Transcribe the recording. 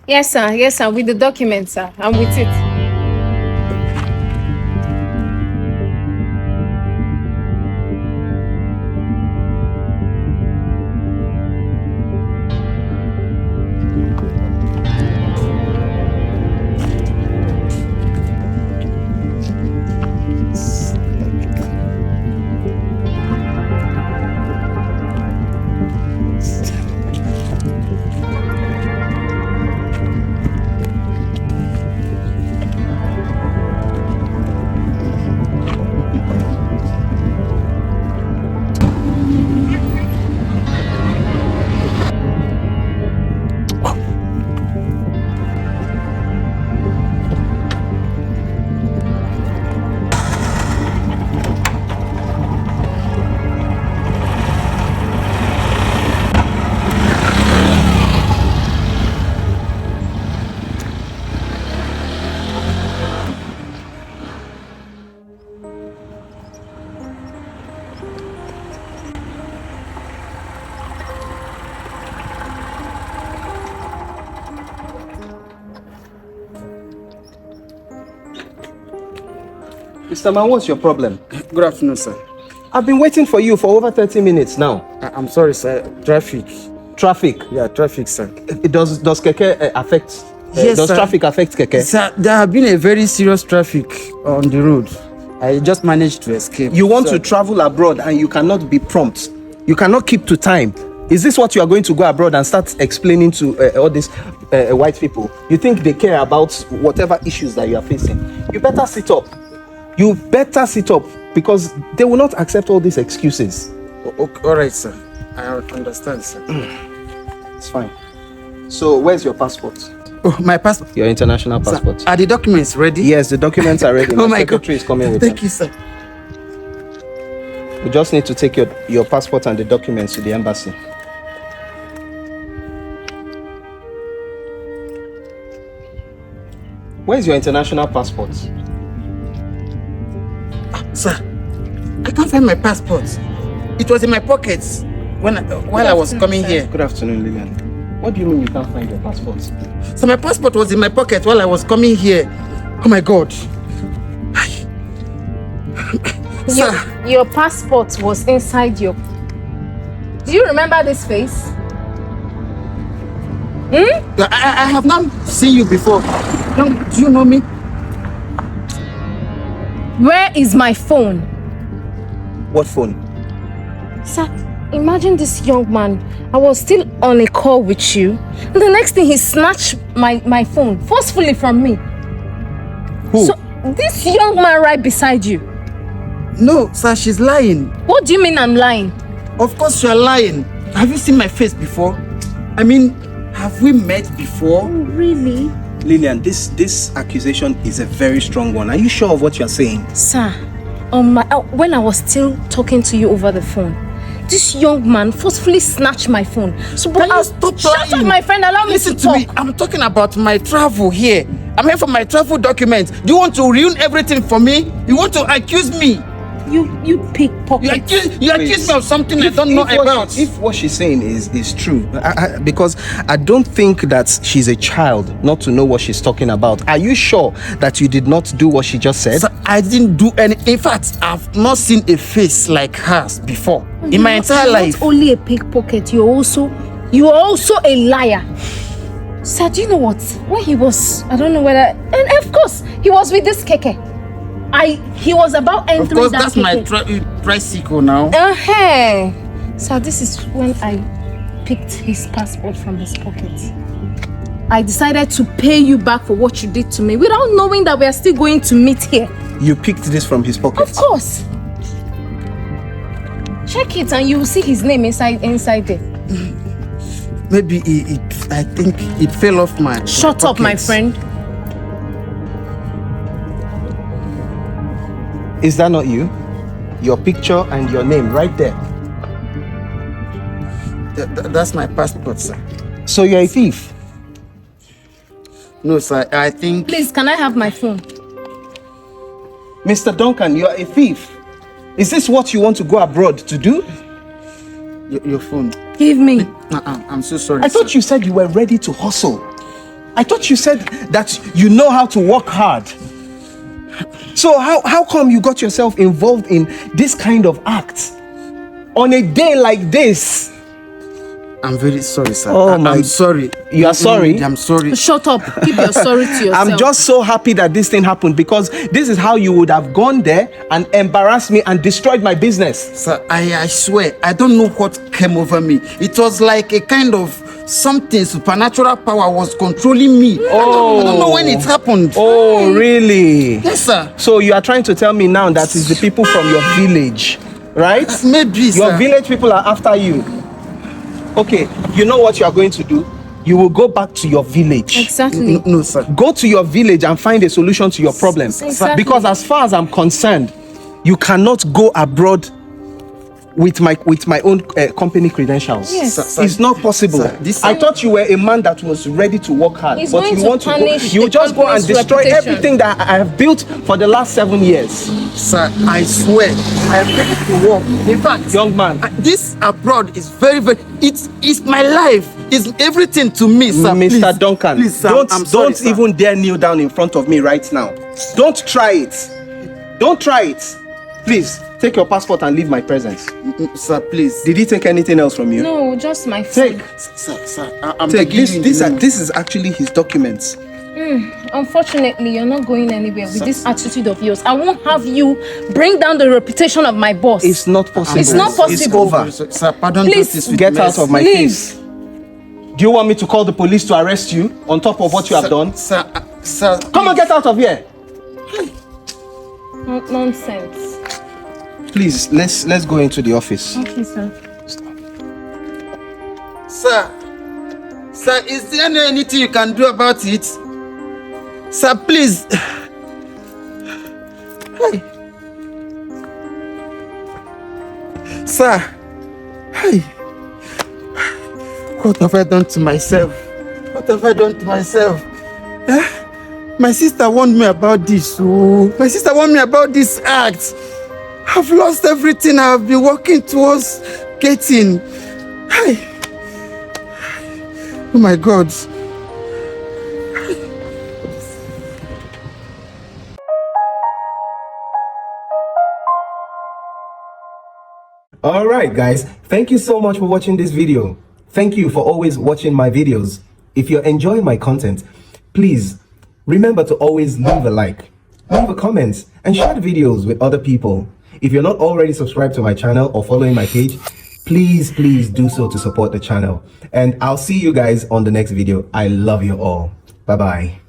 Yes, sir, with the documents, sir. I'm with it. Mr. Man, what's your problem? Good afternoon, sir. I've been waiting for you for over 30 minutes now. I'm sorry, sir. Traffic. Traffic? Yeah, traffic, sir. Does Keke affect? Yes, does sir. traffic affect Keke? Sir, there have been a very serious traffic on the road. I just managed to escape. You want to travel abroad and you cannot be prompt. You cannot keep to time. Is this what you are going to go abroad and start explaining to all these white people? You think they care about whatever issues that you are facing? You better sit up. You better sit up because they will not accept all these excuses. Okay, all right, sir. I understand, sir. It's fine. So, where's your passport? Oh, my passport. Your international passport. Sir, are the documents ready? Yes, the documents are ready. Oh my God. Secretary is coming with Thank them. you, sir. We just need to take your passport and the documents to the embassy. Where's your international passport? Sir, I can't find my passport. It was in my pockets while I was coming here. Good afternoon, Lillian. What do you mean you can't find your passport? So my passport was in my pocket while I was coming here. Oh my God. Sir. Your passport was inside your... Do you remember this face? I have not seen you before. Do you know me? Where is my phone? What phone? Sir, imagine this young man. I was still on a call with you. And the next thing, he snatched my phone forcefully from me. Who? So, this young man right beside you. No, sir, she's lying. What do you mean I'm lying? Of course you're lying. Have you seen my face before? I mean, have we met before? Oh, really? Lillian, this accusation is a very strong one. Are you sure of what you're saying? Sir, when I was still talking to you over the phone, this young man forcefully snatched my phone. So, but Can you stop shut lying? up, my friend. Allow Listen me to me. talk. I'm talking about my travel here. I'm here for my travel documents. Do you want to ruin everything for me? You want to accuse me? You pickpocket. You accuse me of something I don't know about. If what she's saying is true, because I don't think that she's a child not to know what she's talking about. Are you sure that you did not do what she just said? Sir, I didn't do any. In fact, I've not seen a face like hers before in my entire life. Not only a pickpocket, you're also a liar. Sir, do you know what? When he was, I don't know whether, and of course, he was with this keke. He was about entering. Of course, that that's my tricycle now. Sir, this is when I picked his passport from his pocket. I decided to pay you back for what you did to me without knowing that we are still going to meet here. You picked this from his pocket? Of course. Check it and you will see his name inside there. Maybe I think it fell off my Shut up, my friend. Is that not you? Your picture and your name right there. That's my passport, sir. So you're a thief? No, sir. I think... Please, can I have my phone? Mr. Duncan, you're a thief. Is this what you want to go abroad to do? Your phone. Give me. I'm so sorry. I thought you said you were ready to hustle. I thought you said that you know how to work hard. So how come you got yourself involved in this kind of act on a day like this? I'm very sorry, sir. I'm sorry. You are sorry? I'm sorry. Shut up. Keep your sorry to yourself. I'm just so happy that this thing happened, because this is how you would have gone there and embarrassed me and destroyed my business. Sir, I swear, I don't know what came over me. It was like a kind of something, supernatural power was controlling me. I don't know when it happened. Oh, really? Yes, sir. So you are trying to tell me now that it's the people from your village, right? Maybe, Your sir. village people are after you. Okay, you know what you are going to do? You will go back to your village. Exactly. No, sir. Go to your village and find a solution to your problem. Exactly. Because as far as I'm concerned, you cannot go abroad with my own company credentials. Yes. Sir, It's not possible. Sir, I thought you were a man that was ready to work hard, He's but going you to want to go, punish you the just go and company's destroy reputation. everything that I have built for the last 7 years. Sir, I swear, I am ready to work. In fact, Young man, this abroad is very, it's my life. It's everything to me, sir. Mr. Please. Duncan, Please, sir, I'm sorry, don't sir. even dare kneel down in front of me right now. Don't try it. Don't try it. Please, take your passport and leave my presence. Sir, please. Did he take anything else from you? No, just my phone. Take. Sir, I'm Take begging you. this is actually his documents. Unfortunately, you're not going anywhere with this attitude of yours. I won't have you bring down the reputation of my boss. It's not possible. It's not possible. It's over. Sir, pardon Please, justice with Get out mercy. of my Leave. face. Do you want me to call the police to arrest you on top of what you have done? Sir, Come on, get out of here. Nonsense. Please, let's go into the office. Okay, sir. Sir, is there anything you can do about it? Sir, please. Hey. Sir. Hey. What have I done to myself? What have I done to myself? My sister warned me about this. Oh. My sister warned me about this act. I've lost everything I've been working towards getting. Hey. Oh my God. All right, guys. Thank you so much for watching this video. Thank you for always watching my videos. If you're enjoying my content, please remember to always leave a like, leave a comment, and share the videos with other people. If you're not already subscribed to my channel or following my page, please do so to support the channel. And I'll see you guys on the next video. I love you all. Bye-bye.